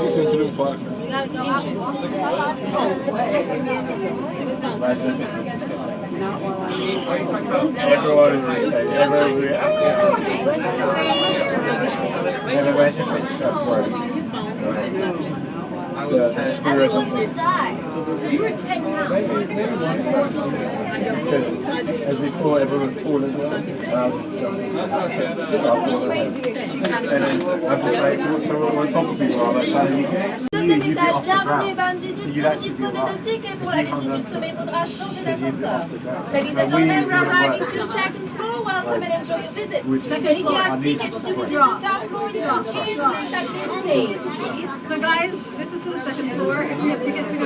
hangisinin türü farklı? Everyone will say, everyone will everybody should finish up work. The screw or something. You were 10 now. Because as before, everyone would fall as well. And I was just jumping. So I fall over. And then I'm just like, so on top of people, I'm like, trying to Deuxième étage, bienvenue, bonne visite. Si vous disposez de tickets pour la visite du sommet, il faudra changer d'ascenseur. Ladies and gentlemen, we're arriving to the second floor. Welcome and enjoy your visit. If you have tickets to visit the top floor, you can change names at this stage. So guys, this is to the second floor. If you have tickets to go